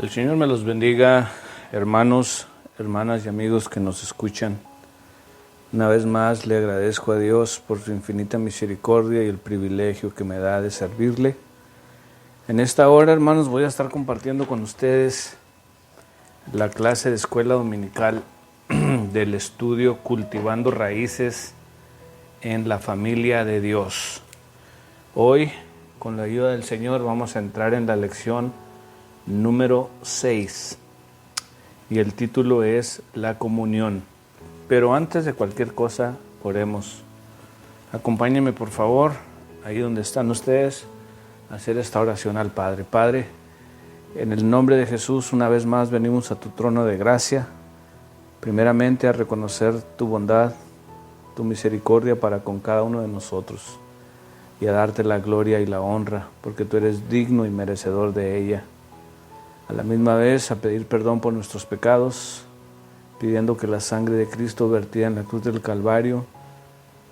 El Señor me los bendiga, hermanos, hermanas y amigos que nos escuchan. Una vez más le agradezco a Dios por su infinita misericordia y el privilegio que me da de servirle. En esta hora, hermanos, voy a estar compartiendo con ustedes la clase de escuela dominical del estudio Cultivando Raíces en la Familia de Dios. Hoy, con la ayuda del Señor, vamos a entrar en la lección número 6 y el título es La Comunión. Pero antes de cualquier cosa, oremos. Acompáñenme por favor, ahí donde están ustedes, a hacer esta oración al Padre. Padre, en el nombre de Jesús, una vez más venimos a tu trono de gracia, primeramente a reconocer tu bondad, tu misericordia para con cada uno de nosotros y a darte la gloria y la honra, porque tú eres digno y merecedor de ella. A la misma vez a pedir perdón por nuestros pecados, pidiendo que la sangre de Cristo vertida en la cruz del Calvario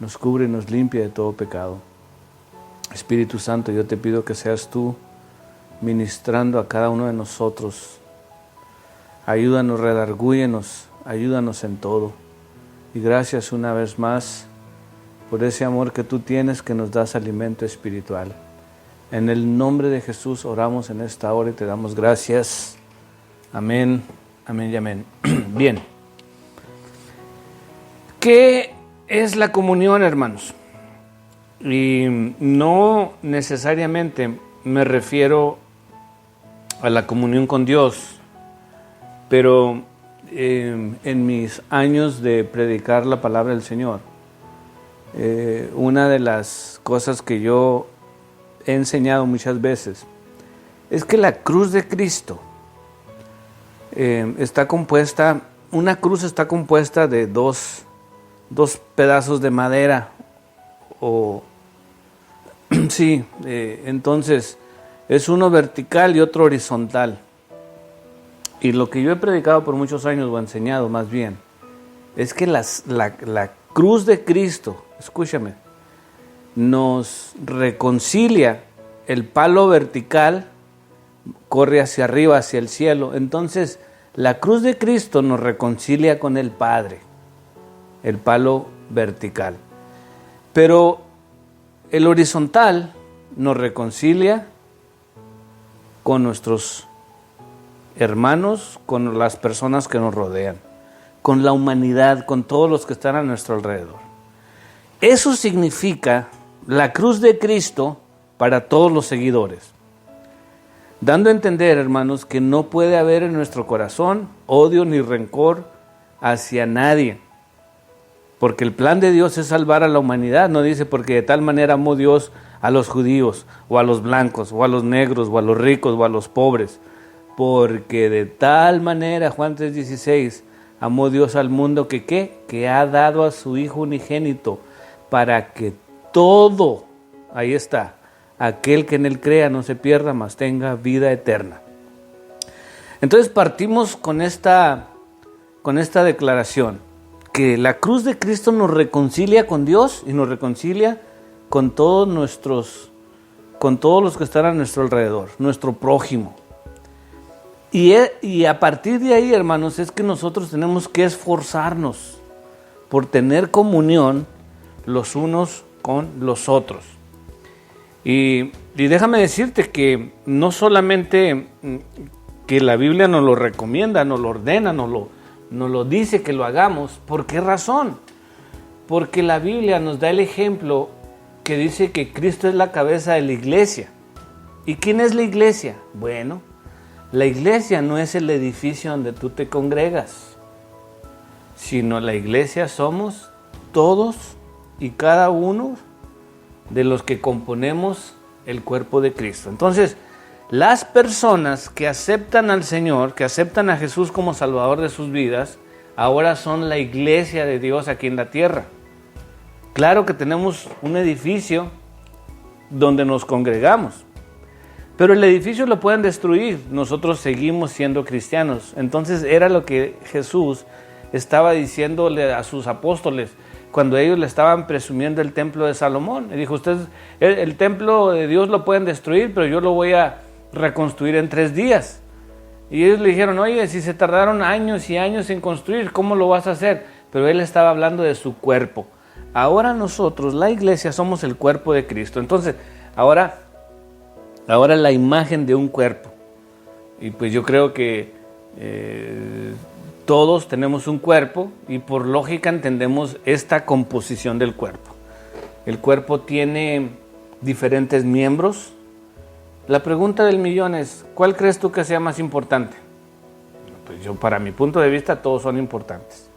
nos cubre y nos limpie de todo pecado. Espíritu Santo, yo te pido que seas tú ministrando a cada uno de nosotros. Ayúdanos, redargúyenos, ayúdanos en todo. Y gracias una vez más por ese amor que tú tienes, que nos das alimento espiritual. En el nombre de Jesús oramos en esta hora y te damos gracias. Amén, amén y amén. Bien. ¿Qué es la comunión, hermanos? Y no necesariamente me refiero a la comunión con Dios, pero en mis años de predicar la palabra del Señor, una de las cosas que yo he enseñado muchas veces es que la cruz de Cristo una cruz está compuesta de dos pedazos de madera, entonces es uno vertical y otro horizontal. Y lo que yo he predicado por muchos años, o enseñado más bien, es que la cruz de Cristo, escúchame, nos reconcilia. El palo vertical corre hacia arriba, hacia el cielo. Entonces, la cruz de Cristo nos reconcilia con el Padre, el palo vertical. Pero el horizontal nos reconcilia con nuestros hermanos, con las personas que nos rodean, con la humanidad, con todos los que están a nuestro alrededor. Eso significa la cruz de Cristo para todos los seguidores, dando a entender, hermanos, que no puede haber en nuestro corazón odio ni rencor hacia nadie, porque el plan de Dios es salvar a la humanidad. No dice porque de tal manera amó Dios a los judíos, o a los blancos, o a los negros, o a los ricos, o a los pobres, porque de tal manera, Juan 3:16, amó Dios al mundo que ha dado a su Hijo unigénito, para que todo, ahí está, aquel que en él crea no se pierda, mas tenga vida eterna. Entonces partimos con esta declaración, que la cruz de Cristo nos reconcilia con Dios y nos reconcilia con todos los que están a nuestro alrededor, nuestro prójimo. Y a partir de ahí, hermanos, es que nosotros tenemos que esforzarnos por tener comunión los unos con los otros. Y déjame decirte que no solamente que la Biblia nos lo recomienda, nos lo ordena, nos lo dice que lo hagamos. ¿Por qué razón? Porque la Biblia nos da el ejemplo que dice que Cristo es la cabeza de la iglesia. ¿Y quién es la iglesia? Bueno, la iglesia no es el edificio donde tú te congregas, sino la iglesia somos todos y cada uno de los que componemos el cuerpo de Cristo. Entonces, las personas que aceptan al Señor, que aceptan a Jesús como Salvador de sus vidas, ahora son la iglesia de Dios aquí en la tierra. Claro que tenemos un edificio donde nos congregamos, pero el edificio lo pueden destruir, nosotros seguimos siendo cristianos. Entonces era lo que Jesús estaba diciéndole a sus apóstoles cuando ellos le estaban presumiendo el templo de Salomón. Y dijo, ustedes, el templo de Dios lo pueden destruir, pero yo lo voy a reconstruir en 3 días. Y ellos le dijeron, oye, si se tardaron años y años en construir, ¿cómo lo vas a hacer? Pero él estaba hablando de su cuerpo. Ahora nosotros, la iglesia, somos el cuerpo de Cristo. Entonces, ahora la imagen de un cuerpo. Y pues yo creo que todos tenemos un cuerpo y por lógica entendemos esta composición del cuerpo. El cuerpo tiene diferentes miembros. La pregunta del millón es, ¿cuál crees tú que sea más importante? Pues yo, para mi punto de vista, todos son importantes.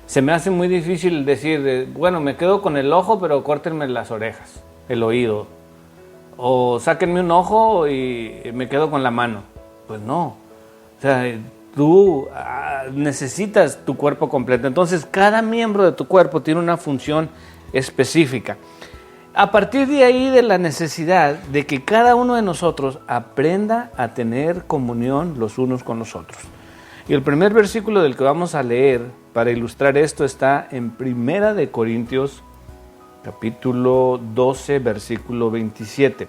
Se me hace muy difícil decir, bueno, me quedo con el ojo, pero córtenme las orejas, el oído. O sáquenme un ojo y me quedo con la mano. Pues no. O sea, tú necesitas tu cuerpo completo. Entonces, cada miembro de tu cuerpo tiene una función específica. A partir de ahí, de la necesidad de que cada uno de nosotros aprenda a tener comunión los unos con los otros. Y el primer versículo del que vamos a leer para ilustrar esto está en 1 de Corintios, capítulo 12, versículo 27.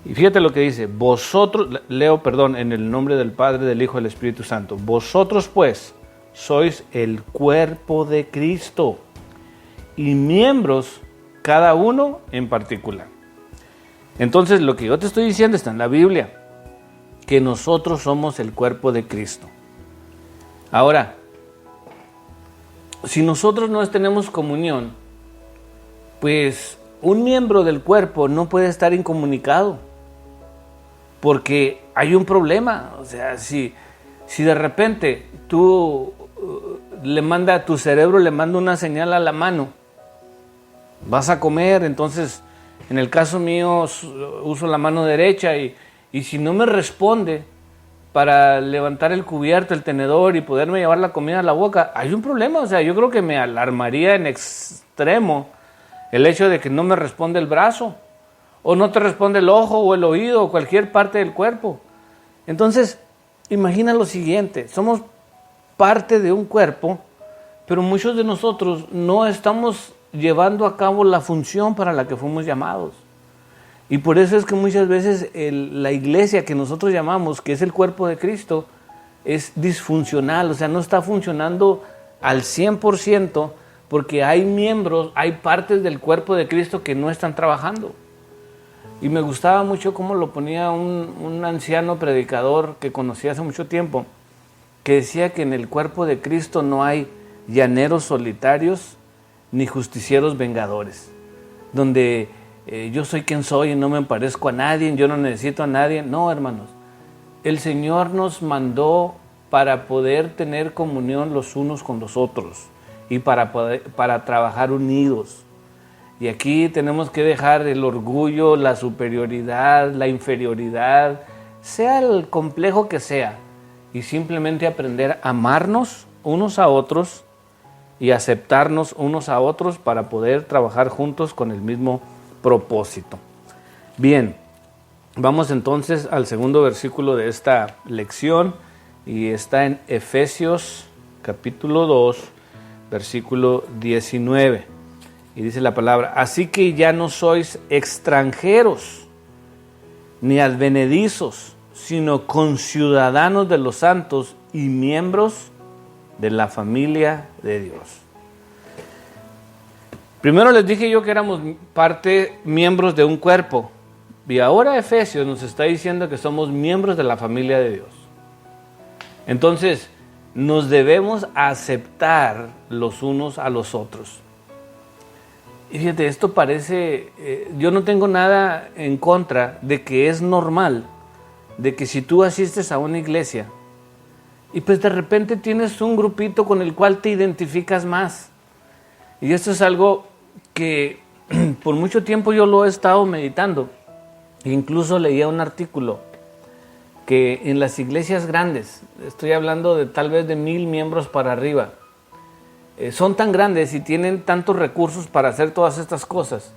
Y fíjate lo que dice, en el nombre del Padre, del Hijo y del Espíritu Santo. Vosotros pues sois el cuerpo de Cristo y miembros cada uno en particular. Entonces lo que yo te estoy diciendo está en la Biblia, que nosotros somos el cuerpo de Cristo. Ahora, si nosotros no tenemos comunión, pues un miembro del cuerpo no puede estar incomunicado, porque hay un problema. O sea, si de repente tu cerebro le manda una señal a la mano, vas a comer, entonces en el caso mío uso la mano derecha y si no me responde para levantar el cubierto, el tenedor y poderme llevar la comida a la boca, hay un problema. O sea, yo creo que me alarmaría en extremo el hecho de que no me responde el brazo, o no te responde el ojo o el oído o cualquier parte del cuerpo. Entonces, imagina lo siguiente, somos parte de un cuerpo, pero muchos de nosotros no estamos llevando a cabo la función para la que fuimos llamados. Y por eso es que muchas veces la iglesia que nosotros llamamos, que es el cuerpo de Cristo, es disfuncional. O sea, no está funcionando al 100%, porque hay miembros, hay partes del cuerpo de Cristo que no están trabajando. Y me gustaba mucho cómo lo ponía un anciano predicador que conocí hace mucho tiempo, que decía que en el cuerpo de Cristo no hay llaneros solitarios ni justicieros vengadores, donde yo soy quien soy y no me parezco a nadie, yo no necesito a nadie. No, hermanos, el Señor nos mandó para poder tener comunión los unos con los otros y para trabajar unidos. Y aquí tenemos que dejar el orgullo, la superioridad, la inferioridad, sea el complejo que sea, y simplemente aprender a amarnos unos a otros y aceptarnos unos a otros para poder trabajar juntos con el mismo propósito. Bien, vamos entonces al segundo versículo de esta lección, y está en Efesios capítulo 2, versículo 19. Y dice la palabra, así que ya no sois extranjeros ni advenedizos, sino conciudadanos de los santos y miembros de la familia de Dios. Primero les dije yo que éramos miembros de un cuerpo, y ahora Efesios nos está diciendo que somos miembros de la familia de Dios. Entonces, nos debemos aceptar los unos a los otros. Y fíjate, esto parece, yo no tengo nada en contra de que es normal, de que si tú asistes a una iglesia y pues de repente tienes un grupito con el cual te identificas más. Y esto es algo que por mucho tiempo yo lo he estado meditando. Incluso leía un artículo que en las iglesias grandes, estoy hablando de tal vez de 1,000 miembros para arriba, son tan grandes y tienen tantos recursos para hacer todas estas cosas,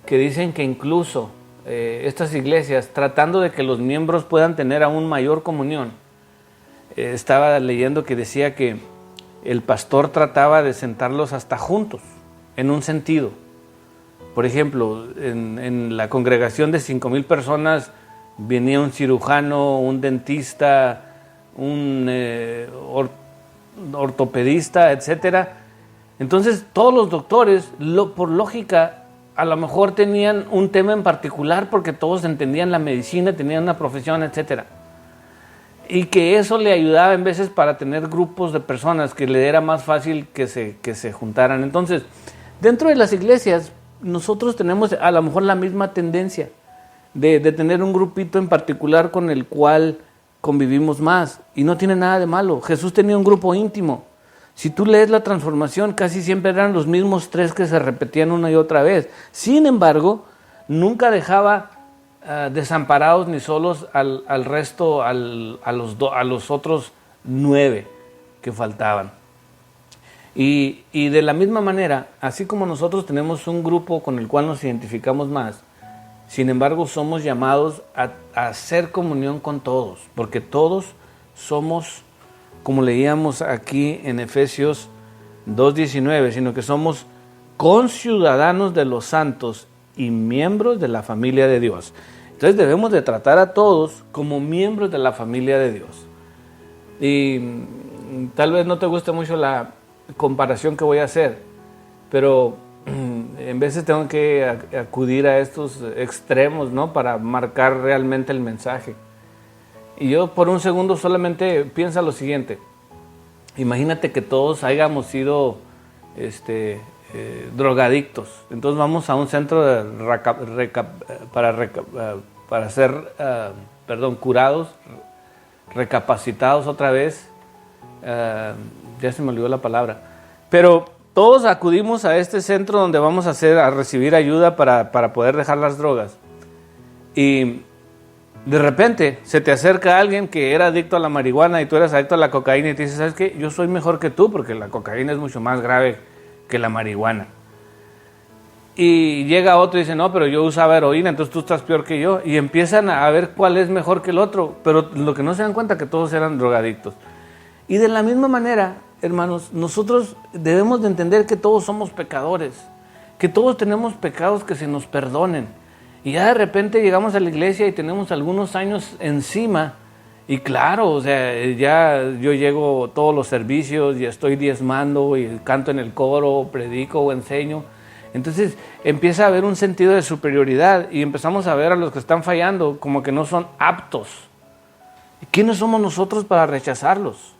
que dicen que incluso estas iglesias, tratando de que los miembros puedan tener aún mayor comunión, estaba leyendo que decía que el pastor trataba de sentarlos hasta juntos, en un sentido. Por ejemplo, en la congregación de 5,000 personas, venía un cirujano, un dentista, un ortopedista, etcétera. Entonces todos los doctores, por lógica, a lo mejor tenían un tema en particular porque todos entendían la medicina, tenían una profesión, etcétera. Y que eso le ayudaba en veces para tener grupos de personas que le era más fácil que se juntaran. Entonces, dentro de las iglesias, nosotros tenemos a lo mejor la misma tendencia de tener un grupito en particular con el cual convivimos más. Y no tiene nada de malo. Jesús tenía un grupo íntimo. Si tú lees la transformación, casi siempre eran los mismos 3 que se repetían una y otra vez. Sin embargo, nunca dejaba desamparados ni solos al resto, a los otros 9 que faltaban. Y de la misma manera, así como nosotros tenemos un grupo con el cual nos identificamos más, sin embargo somos llamados a hacer comunión con todos, porque todos somos, como leíamos aquí en Efesios 2:19, sino que somos conciudadanos de los santos y miembros de la familia de Dios. Entonces debemos de tratar a todos como miembros de la familia de Dios. Y tal vez no te guste mucho la comparación que voy a hacer, pero en veces tengo que acudir a estos extremos, ¿no?, para marcar realmente el mensaje. Y yo por un segundo solamente piensa lo siguiente: imagínate que todos hayamos sido drogadictos. Entonces vamos a un centro para ser curados, recapacitados otra vez. Ya se me olvidó la palabra. Pero todos acudimos a este centro donde vamos a recibir ayuda para poder dejar las drogas. Y de repente se te acerca alguien que era adicto a la marihuana y tú eres adicto a la cocaína y te dice: ¿sabes qué? Yo soy mejor que tú porque la cocaína es mucho más grave que la marihuana. Y llega otro y dice: no, pero yo usaba heroína, entonces tú estás peor que yo. Y empiezan a ver cuál es mejor que el otro, pero lo que no se dan cuenta es que todos eran drogadictos. Y de la misma manera, hermanos, nosotros debemos de entender que todos somos pecadores, que todos tenemos pecados que se nos perdonen. Y ya de repente llegamos a la iglesia y tenemos algunos años encima. Y claro, o sea, ya yo llego a todos los servicios y estoy diezmando y canto en el coro, predico o enseño. Entonces empieza a haber un sentido de superioridad y empezamos a ver a los que están fallando como que no son aptos. ¿Y quiénes somos nosotros para rechazarlos?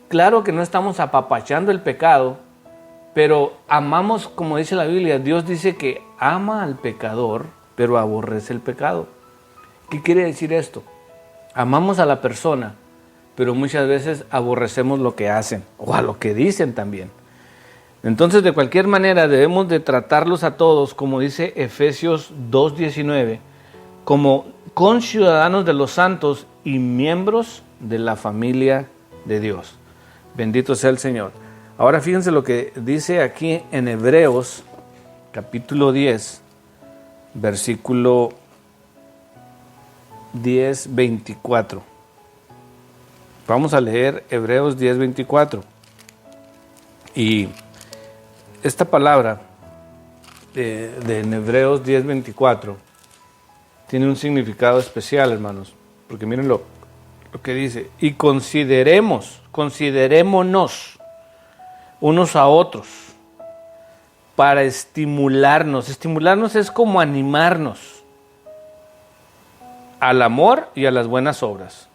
Claro que no estamos apapachando el pecado, pero amamos, como dice la Biblia, Dios dice que ama al pecador, pero aborrece el pecado. ¿Qué quiere decir esto? Amamos a la persona, pero muchas veces aborrecemos lo que hacen o a lo que dicen también. Entonces, de cualquier manera, debemos de tratarlos a todos, como dice Efesios 2:19, como conciudadanos de los santos y miembros de la familia de Dios. Bendito sea el Señor. Ahora fíjense lo que dice aquí en Hebreos, capítulo 10, versículo 10:24. Vamos a leer Hebreos 10:24. Y esta palabra de Hebreos 10:24 tiene un significado especial, hermanos, porque miren lo que dice: y considerémonos unos a otros para estimularnos. Estimularnos es como animarnos al amor y a las buenas obras.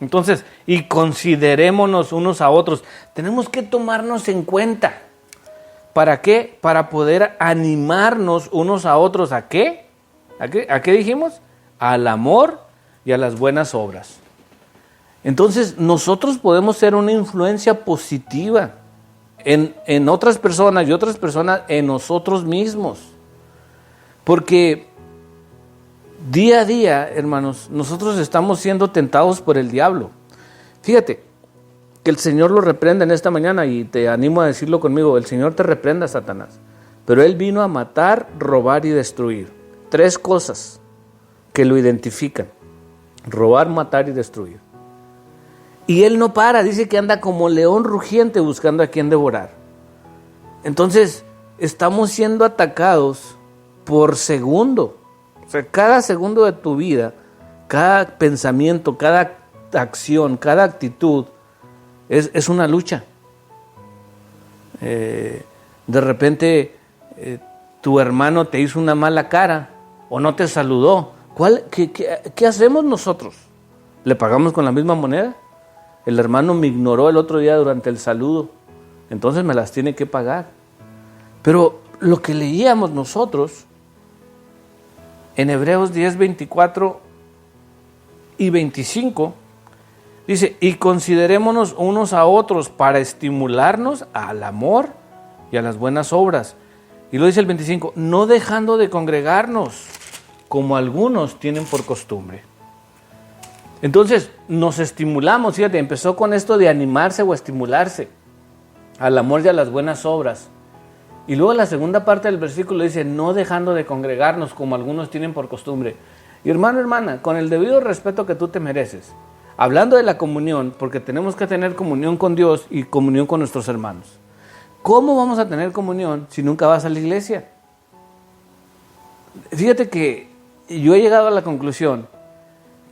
Entonces, y considerémonos unos a otros. Tenemos que tomarnos en cuenta. ¿Para qué? Para poder animarnos unos a otros. ¿A qué? ¿A qué dijimos? Al amor y a las buenas obras. Entonces, nosotros podemos ser una influencia positiva en otras personas y otras personas en nosotros mismos. Porque día a día, hermanos, nosotros estamos siendo tentados por el diablo. Fíjate, que el Señor lo reprenda en esta mañana y te animo a decirlo conmigo: el Señor te reprenda, Satanás. Pero Él vino a matar, robar y destruir. 3 cosas que lo identifican: robar, matar y destruir. Y Él no para, dice que anda como león rugiente buscando a quien devorar. Entonces, estamos siendo atacados por segundo. O sea, cada segundo de tu vida, cada pensamiento, cada acción, cada actitud es una lucha. De repente tu hermano te hizo una mala cara o no te saludó. ¿Qué hacemos nosotros? ¿Le pagamos con la misma moneda? El hermano me ignoró el otro día durante el saludo, entonces me las tiene que pagar. Pero lo que leíamos nosotros en Hebreos 10, 24 y 25, dice, y considerémonos unos a otros para estimularnos al amor y a las buenas obras. Y lo dice el 25, no dejando de congregarnos, como algunos tienen por costumbre. Entonces nos estimulamos, fíjate, empezó con esto de animarse o estimularse al amor y a las buenas obras. Y luego la segunda parte del versículo dice, no dejando de congregarnos como algunos tienen por costumbre. Y hermano, hermana, con el debido respeto que tú te mereces, hablando de la comunión, porque tenemos que tener comunión con Dios y comunión con nuestros hermanos. ¿Cómo vamos a tener comunión si nunca vas a la iglesia? Fíjate que yo he llegado a la conclusión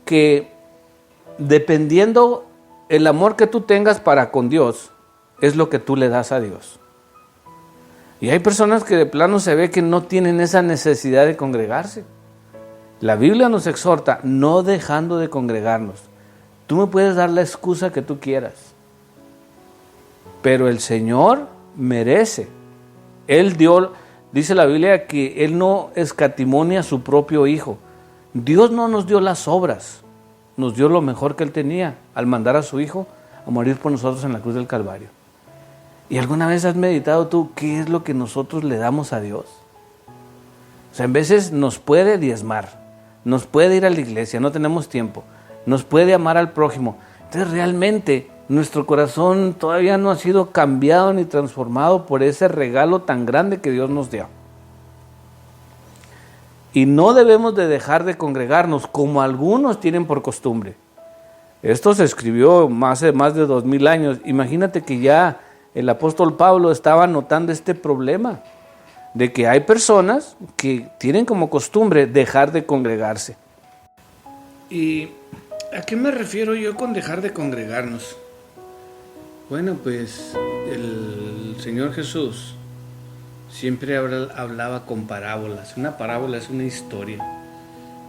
que dependiendo el amor que tú tengas para con Dios, es lo que tú le das a Dios. Y hay personas que de plano se ve que no tienen esa necesidad de congregarse. La Biblia nos exhorta, no dejando de congregarnos. Tú me puedes dar la excusa que tú quieras, pero el Señor merece. Él dio, dice la Biblia, que Él no escatimonia a su propio Hijo. Dios no nos dio las obras, nos dio lo mejor que Él tenía al mandar a su Hijo a morir por nosotros en la cruz del Calvario. ¿Y alguna vez has meditado tú qué es lo que nosotros le damos a Dios? O sea, en veces nos puede diezmar, nos puede ir a la iglesia, no tenemos tiempo, nos puede amar al prójimo. Entonces realmente nuestro corazón todavía no ha sido cambiado ni transformado por ese regalo tan grande que Dios nos dio. Y no debemos de dejar de congregarnos como algunos tienen por costumbre. Esto se escribió hace más de 2000 años. Imagínate que ya el apóstol Pablo estaba notando este problema de que hay personas que tienen como costumbre dejar de congregarse. ¿Y a qué me refiero yo con dejar de congregarnos? Bueno, pues el Señor Jesús siempre hablaba con parábolas. Una parábola es una historia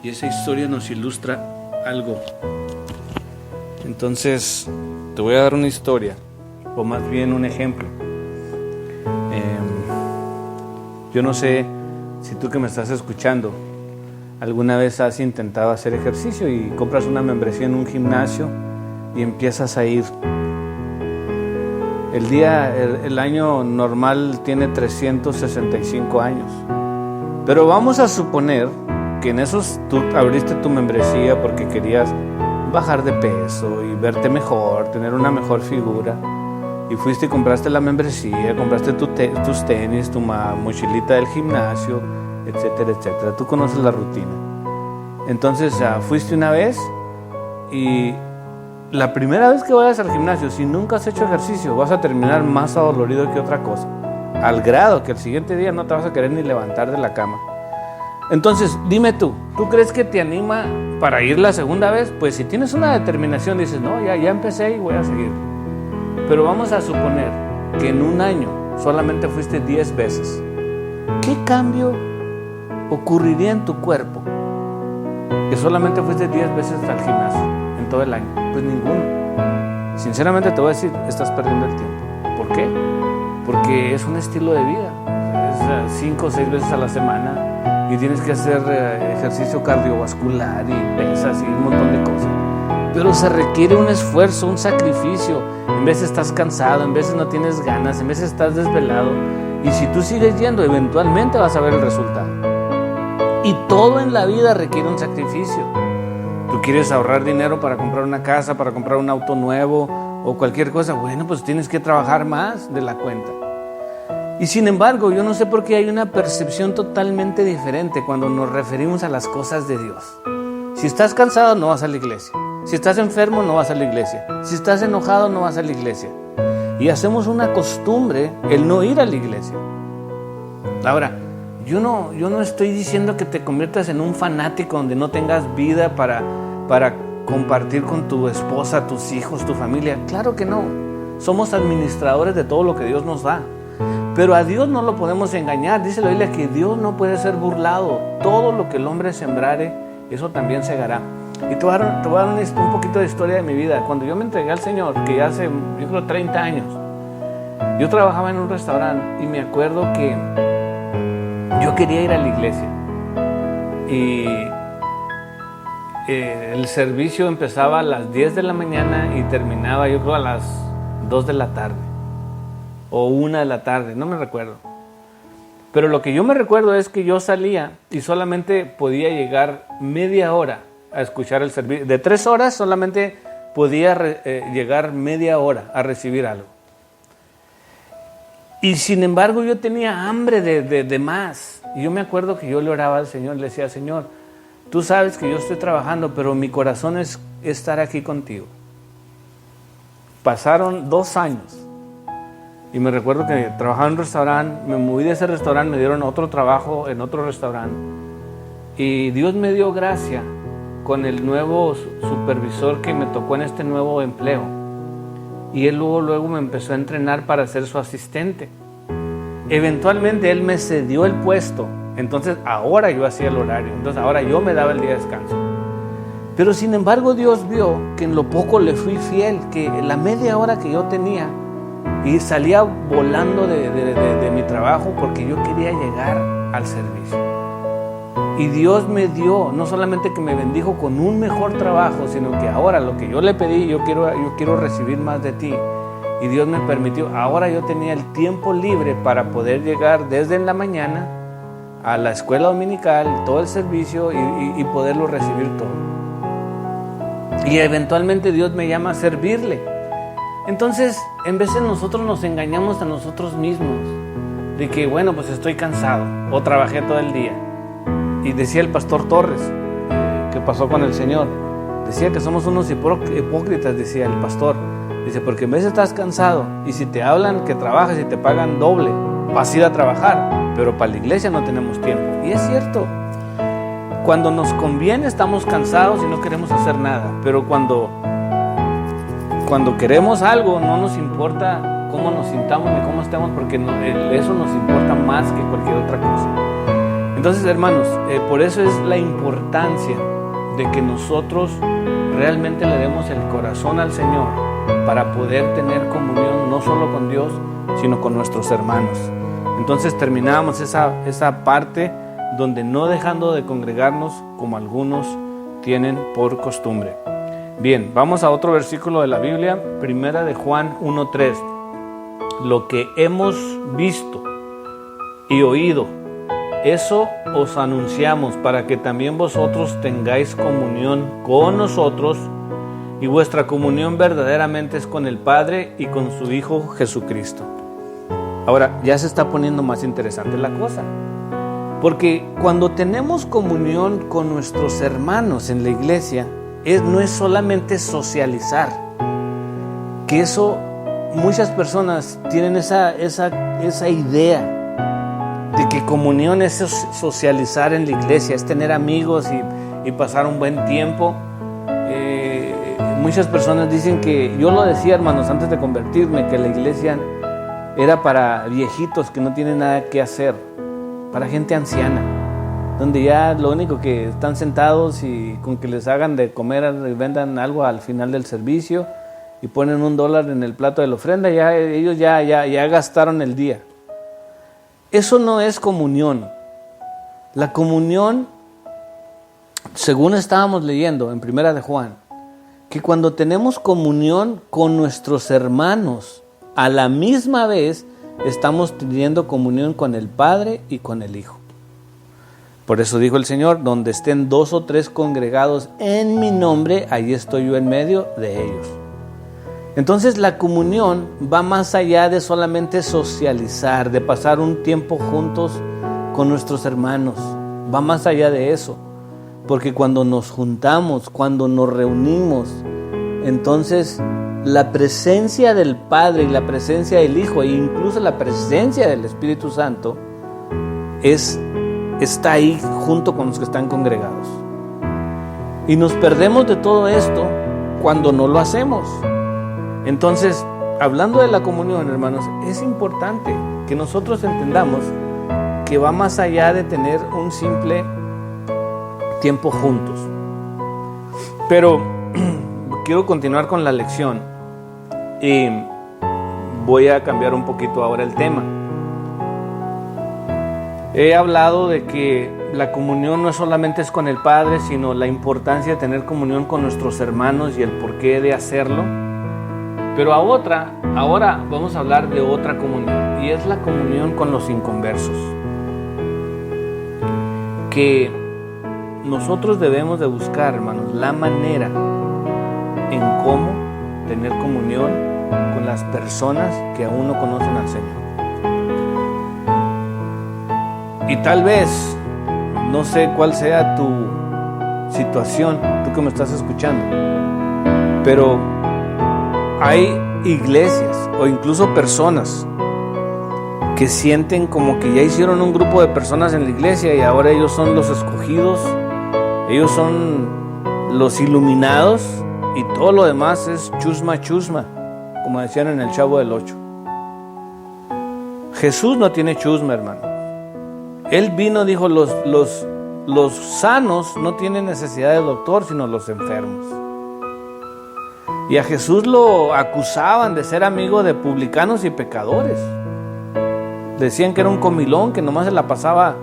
y esa historia nos ilustra algo. Entonces te voy a dar una historia, o más bien un ejemplo. Yo no sé si tú que me estás escuchando alguna vez has intentado hacer ejercicio y compras una membresía en un gimnasio y empiezas a ir. El año normal tiene 365 años, pero vamos a suponer que en esos tú abriste tu membresía porque querías bajar de peso y verte mejor, tener una mejor figura. Y fuiste y compraste la membresía, compraste tus tenis, tu mochilita del gimnasio, etcétera, etcétera. Tú conoces la rutina. Entonces fuiste una vez y la primera vez que vayas al gimnasio, si nunca has hecho ejercicio, vas a terminar más adolorido que otra cosa. Al grado que el siguiente día no te vas a querer ni levantar de la cama. Entonces, dime ¿tú crees que te anima para ir la segunda vez? Pues si tienes una determinación, dices, no, ya empecé y voy a seguir. Pero vamos a suponer que en un año solamente fuiste 10 veces. ¿Qué cambio ocurriría en tu cuerpo que solamente fuiste 10 veces al gimnasio en todo el año? Pues ninguno. Sinceramente te voy a decir, estás perdiendo el tiempo. ¿Por qué? Porque es un estilo de vida. Es 5 o 6 veces a la semana y tienes que hacer ejercicio cardiovascular y pesas y un montón de cosas. Pero se requiere un esfuerzo, un sacrificio. En veces estás cansado, en veces no tienes ganas, en veces estás desvelado. Y si tú sigues yendo, eventualmente vas a ver el resultado. Y todo en la vida requiere un sacrificio. Tú quieres ahorrar dinero para comprar una casa, para comprar un auto nuevo o cualquier cosa. Bueno, pues tienes que trabajar más de la cuenta. Y sin embargo, yo no sé por qué hay una percepción totalmente diferente cuando nos referimos a las cosas de Dios. Si estás cansado, no vas a la iglesia. Si estás enfermo, no vas a la iglesia. Si estás enojado, no vas a la iglesia. Y hacemos una costumbre el no ir a la iglesia. Ahora, yo no estoy diciendo que te conviertas en un fanático donde no tengas vida para para compartir con tu esposa, tus hijos, tu familia? Claro que no. Somos administradores de todo lo que Dios nos da. Pero a Dios no lo podemos engañar. Dice la Biblia que Dios no puede ser burlado. Todo lo que el hombre sembrare, eso también segará. Y te voy a dar un poquito de historia de mi vida. Cuando yo me entregué al Señor, que ya hace, yo creo, 30 años, yo trabajaba en un restaurante y me acuerdo que yo quería ir a la iglesia. Y el servicio empezaba a las 10 de la mañana y terminaba, yo creo, a las 2 de la tarde. O 1 de la tarde, no me recuerdo. Pero lo que yo me recuerdo es que yo salía y solamente podía llegar media hora a escuchar el servicio. De 3 horas solamente podía llegar media hora a recibir algo. Y sin embargo yo tenía hambre de más. Y yo me acuerdo que yo le oraba al Señor, le decía: Señor, tú sabes que yo estoy trabajando, pero mi corazón es estar aquí contigo. Pasaron 2 años. Y me recuerdo que trabajaba en un restaurante, me moví de ese restaurante, me dieron otro trabajo en otro restaurante. Y Dios me dio gracia con el nuevo supervisor que me tocó en este nuevo empleo. Y él luego me empezó a entrenar para ser su asistente. Eventualmente él me cedió el puesto. Entonces ahora yo hacía el horario. Entonces ahora yo me daba el día de descanso. Pero sin embargo Dios vio que en lo poco le fui fiel, que en la media hora que yo tenía, y salía volando de mi trabajo porque yo quería llegar al servicio. Y Dios me dio, no solamente que me bendijo con un mejor trabajo, sino que ahora lo que yo le pedí, yo quiero recibir más de ti. Y Dios me permitió, ahora yo tenía el tiempo libre para poder llegar desde en la mañana a la escuela dominical, todo el servicio y poderlo recibir todo. Y eventualmente Dios me llama a servirle. Entonces, en veces nosotros nos engañamos a nosotros mismos de que, bueno, pues estoy cansado o trabajé todo el día. Y decía el pastor Torres, que pasó con el Señor, decía que somos unos hipócritas, decía el pastor. Dice, porque en vez estás cansado y si te hablan que trabajas y te pagan doble, vas a ir a trabajar, pero para la iglesia no tenemos tiempo. Y es cierto, cuando nos conviene estamos cansados y no queremos hacer nada, pero cuando queremos algo, no nos importa cómo nos sintamos ni cómo estamos, porque eso nos importa más que cualquier otra cosa. Entonces, hermanos, por eso es la importancia de que nosotros realmente le demos el corazón al Señor para poder tener comunión no solo con Dios, sino con nuestros hermanos. Entonces terminamos esa parte donde no dejando de congregarnos como algunos tienen por costumbre. Bien, vamos a otro versículo de la Biblia, Primera de Juan 1:3. Lo que hemos visto y oído, eso os anunciamos para que también vosotros tengáis comunión con nosotros, y vuestra comunión verdaderamente es con el Padre y con su Hijo Jesucristo. Ahora, ya se está poniendo más interesante la cosa, porque cuando tenemos comunión con nuestros hermanos en la iglesia, no es solamente socializar, que eso muchas personas tienen esa idea de que comunión es socializar en la iglesia, es tener amigos y pasar un buen tiempo. Muchas personas dicen que, yo lo decía, hermanos, antes de convertirme, que la iglesia era para viejitos que no tienen nada que hacer, para gente anciana, donde ya lo único que están sentados y con que les hagan de comer, vendan algo al final del servicio y ponen $1 en el plato de la ofrenda, ya ellos ya gastaron el día. Eso no es comunión. La comunión, según estábamos leyendo en Primera de Juan, que cuando tenemos comunión con nuestros hermanos, a la misma vez estamos teniendo comunión con el Padre y con el Hijo. Por eso dijo el Señor, donde estén 2 o 3 congregados en mi nombre, ahí estoy yo en medio de ellos. Entonces la comunión va más allá de solamente socializar, de pasar un tiempo juntos con nuestros hermanos. Va más allá de eso, porque cuando nos juntamos, cuando nos reunimos, entonces la presencia del Padre y la presencia del Hijo e incluso la presencia del Espíritu Santo está ahí junto con los que están congregados. Y nos perdemos de todo esto cuando no lo hacemos. Entonces, hablando de la comunión, hermanos, es importante que nosotros entendamos que va más allá de tener un simple tiempo juntos. Pero quiero continuar con la lección y voy a cambiar un poquito ahora el tema. He hablado de que la comunión no solamente es con el Padre, sino la importancia de tener comunión con nuestros hermanos y el porqué de hacerlo. Pero ahora vamos a hablar de otra comunión, y es la comunión con los inconversos. Que nosotros debemos de buscar, hermanos, la manera en cómo tener comunión con las personas que aún no conocen al Señor. Y tal vez, no sé cuál sea tu situación, tú que me estás escuchando, pero hay iglesias o incluso personas que sienten como que ya hicieron un grupo de personas en la iglesia y ahora ellos son los escogidos, ellos son los iluminados y todo lo demás es chusma chusma, como decían en el Chavo del Ocho. Jesús no tiene chusma, hermano. Él vino, dijo, los sanos no tienen necesidad de doctor, sino los enfermos. Y a Jesús lo acusaban de ser amigo de publicanos y pecadores. Decían que era un comilón, que nomás se la pasaba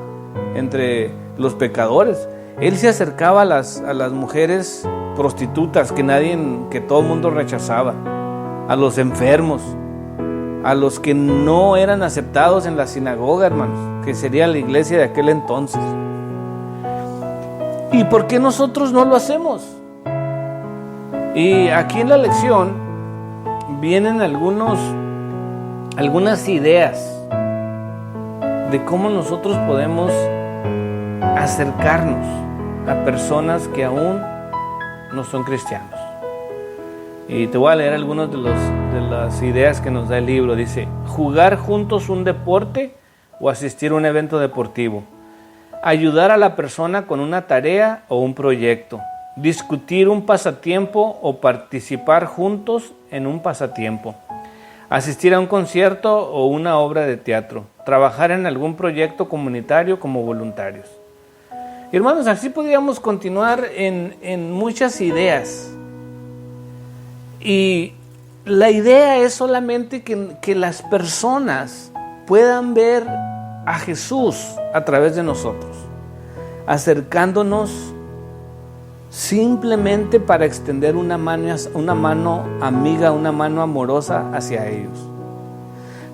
entre los pecadores. Él se acercaba a las mujeres prostitutas que todo el mundo rechazaba, a los enfermos, a los que no eran aceptados en la sinagoga, hermanos, que sería la iglesia de aquel entonces. ¿Y por qué nosotros no lo hacemos? Y aquí en la lección vienen algunas ideas de cómo nosotros podemos acercarnos a personas que aún no son cristianos. Y te voy a leer algunas de las ideas que nos da el libro. Dice: jugar juntos un deporte o asistir a un evento deportivo, ayudar a la persona con una tarea o un proyecto, discutir un pasatiempo o participar juntos en un pasatiempo, asistir a un concierto o una obra de teatro, trabajar en algún proyecto comunitario como voluntarios. Y hermanos, así podríamos continuar en muchas ideas. Y la idea es solamente que las personas puedan ver a Jesús a través de nosotros, acercándonos simplemente para extender una mano amiga, una mano amorosa hacia ellos.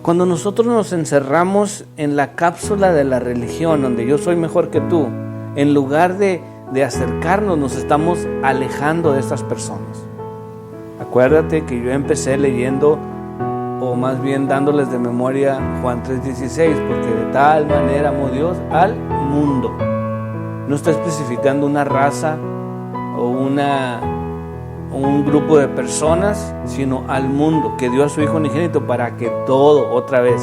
Cuando nosotros nos encerramos en la cápsula de la religión, donde yo soy mejor que tú, en lugar de acercarnos, nos estamos alejando de estas personas. Acuérdate que yo empecé leyendo, o más bien dándoles de memoria, Juan 3:16, porque de tal manera amó Dios al mundo. No está especificando una raza o un grupo de personas, sino al mundo, que dio a su Hijo unigénito para que todo, otra vez,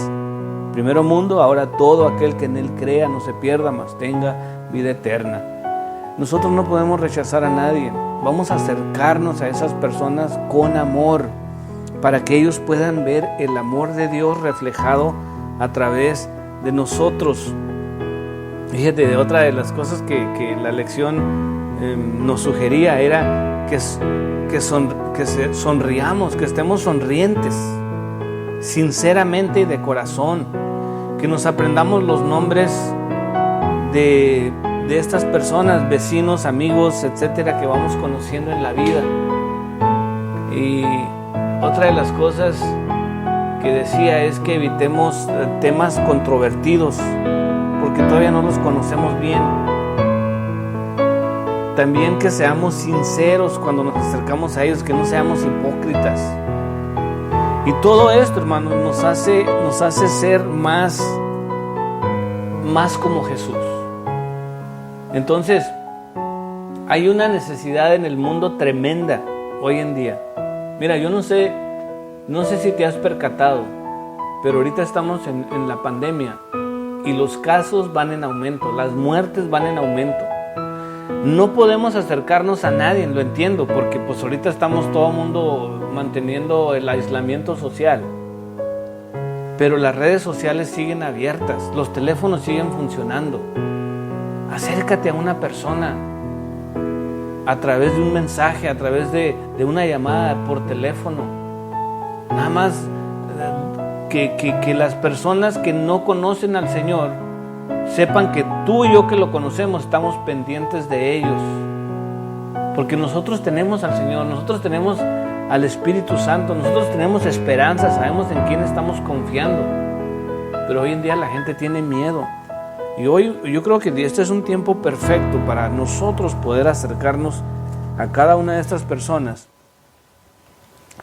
primero mundo, ahora todo aquel que en Él crea no se pierda, mas tenga vida eterna. Nosotros no podemos rechazar a nadie. Vamos a acercarnos a esas personas con amor, para que ellos puedan ver el amor de Dios reflejado a través de nosotros. Fíjate, otra de las cosas que la lección nos sugería era que sonriamos, que estemos sonrientes, sinceramente y de corazón, que nos aprendamos los nombres de estas personas, vecinos, amigos, etcétera, que vamos conociendo en la vida. Y otra de las cosas que decía es que evitemos temas controvertidos, porque todavía no los conocemos bien. También que seamos sinceros cuando nos acercamos a ellos, que no seamos hipócritas. Y todo esto, hermanos, nos hace ser más como Jesús. Entonces, hay una necesidad en el mundo tremenda hoy en día. Mira, yo no sé si te has percatado, pero ahorita estamos en la pandemia y los casos van en aumento, las muertes van en aumento. No podemos acercarnos a nadie, lo entiendo, porque pues ahorita estamos todo el mundo manteniendo el aislamiento social. Pero las redes sociales siguen abiertas, los teléfonos siguen funcionando. Acércate a una persona a través de un mensaje, a través de una llamada por teléfono. Nada más que las personas que no conocen al Señor sepan que tú y yo que lo conocemos estamos pendientes de ellos. Porque nosotros tenemos al Señor, nosotros tenemos al Espíritu Santo, nosotros tenemos esperanza, sabemos en quién estamos confiando. Pero hoy en día la gente tiene miedo. Y hoy yo creo que este es un tiempo perfecto para nosotros poder acercarnos a cada una de estas personas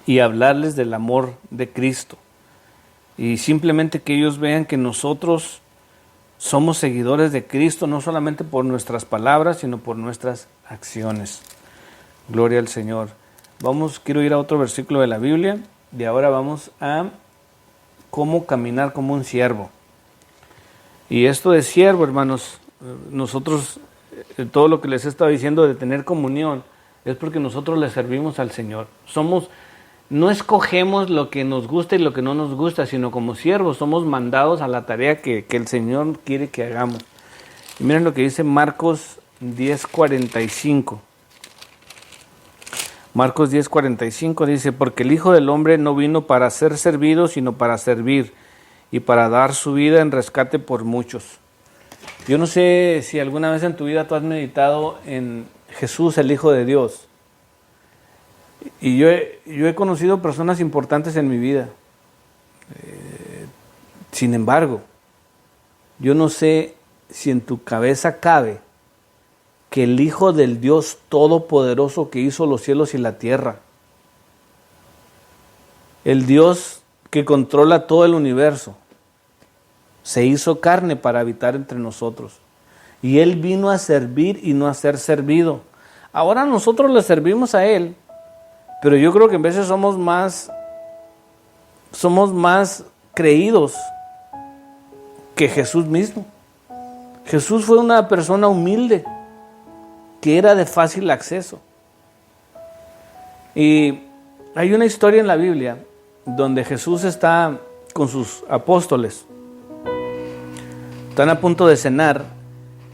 y hablarles del amor de Cristo. Y simplemente que ellos vean que nosotros somos seguidores de Cristo, no solamente por nuestras palabras, sino por nuestras acciones. Gloria al Señor. Quiero ir a otro versículo de la Biblia y ahora vamos a cómo caminar como un siervo. Y esto de siervo, hermanos, nosotros, todo lo que les he estado diciendo de tener comunión, es porque nosotros le servimos al Señor. No escogemos lo que nos gusta y lo que no nos gusta, sino como siervos somos mandados a la tarea que el Señor quiere que hagamos. Y miren lo que dice Marcos 10:45. Marcos 10:45 dice, porque el Hijo del Hombre no vino para ser servido, sino para servir y para dar su vida en rescate por muchos. Yo no sé si alguna vez en tu vida tú has meditado en Jesús, el Hijo de Dios. Y yo he conocido personas importantes en mi vida. Sin embargo, yo no sé si en tu cabeza cabe que el Hijo del Dios Todopoderoso que hizo los cielos y la tierra, el Dios que controla todo el universo, se hizo carne para habitar entre nosotros. Y Él vino a servir y no a ser servido. Ahora nosotros le servimos a Él, pero yo creo que en veces somos más creídos que Jesús mismo. Jesús fue una persona humilde, que era de fácil acceso. Y hay una historia en la Biblia donde Jesús está con sus apóstoles. Están a punto de cenar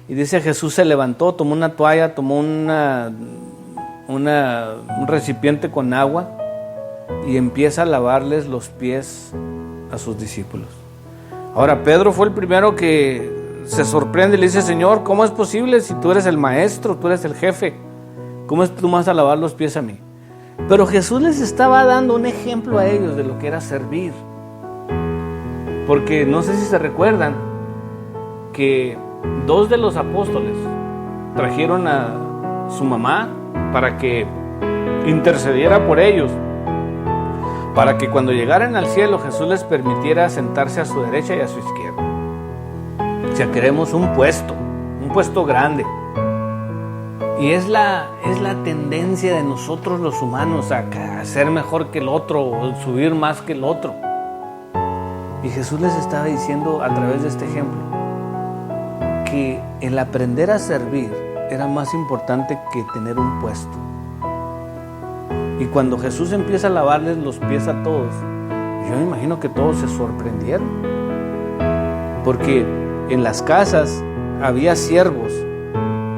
y dice Jesús se levantó, tomó una toalla, tomó un recipiente con agua y empieza a lavarles los pies a sus discípulos. Ahora Pedro fue el primero que se sorprende y le dice, Señor, ¿cómo es posible si tú eres el maestro, tú eres el jefe? ¿Cómo es que tú me vas a lavar los pies a mí? Pero Jesús les estaba dando un ejemplo a ellos de lo que era servir. Porque no sé si se recuerdan que 2 de los apóstoles trajeron a su mamá para que intercediera por ellos, para que cuando llegaran al cielo Jesús les permitiera sentarse a su derecha y a su izquierda. O sea, queremos un puesto grande. Y es la tendencia de nosotros los humanos a ser mejor que el otro o subir más que el otro. Y Jesús les estaba diciendo a través de este ejemplo que el aprender a servir era más importante que tener un puesto. Y cuando Jesús empieza a lavarles los pies a todos, yo me imagino que todos se sorprendieron. Porque en las casas había siervos,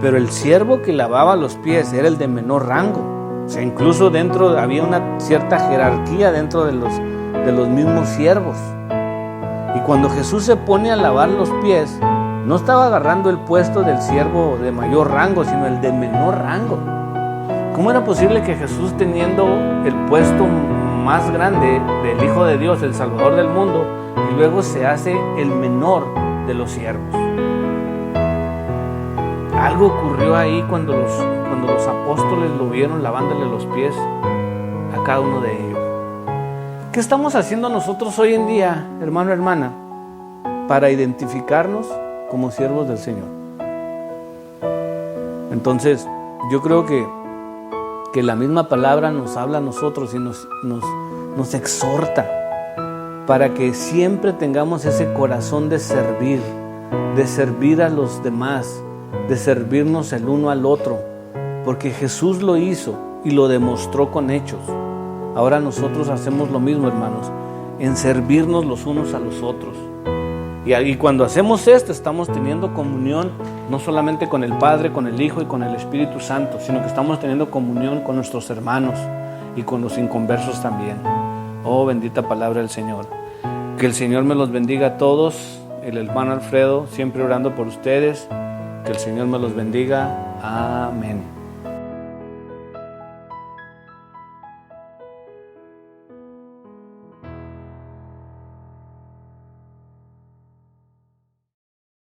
pero el siervo que lavaba los pies era el de menor rango. O sea, incluso había una cierta jerarquía dentro de los mismos siervos. Y cuando Jesús se pone a lavar los pies, no estaba agarrando el puesto del siervo de mayor rango, sino el de menor rango. ¿Cómo era posible que Jesús, teniendo el puesto más grande del Hijo de Dios, el Salvador del mundo, y luego se hace el menor de los siervos? Algo ocurrió ahí cuando los apóstoles lo vieron lavándole los pies a cada uno de ellos. ¿Qué estamos haciendo nosotros hoy en día, hermano, hermana, para identificarnos como siervos del Señor? Entonces, yo creo que la misma palabra nos habla a nosotros y nos exhorta para que siempre tengamos ese corazón de servir a los demás, de servirnos el uno al otro, porque Jesús lo hizo y lo demostró con hechos. Ahora nosotros hacemos lo mismo, hermanos, en servirnos los unos a los otros. Y cuando hacemos esto, estamos teniendo comunión no solamente con el Padre, con el Hijo y con el Espíritu Santo, sino que estamos teniendo comunión con nuestros hermanos y con los inconversos también. Oh, bendita palabra del Señor. Que el Señor me los bendiga a todos. El hermano Alfredo, siempre orando por ustedes. Que el Señor me los bendiga. Amén.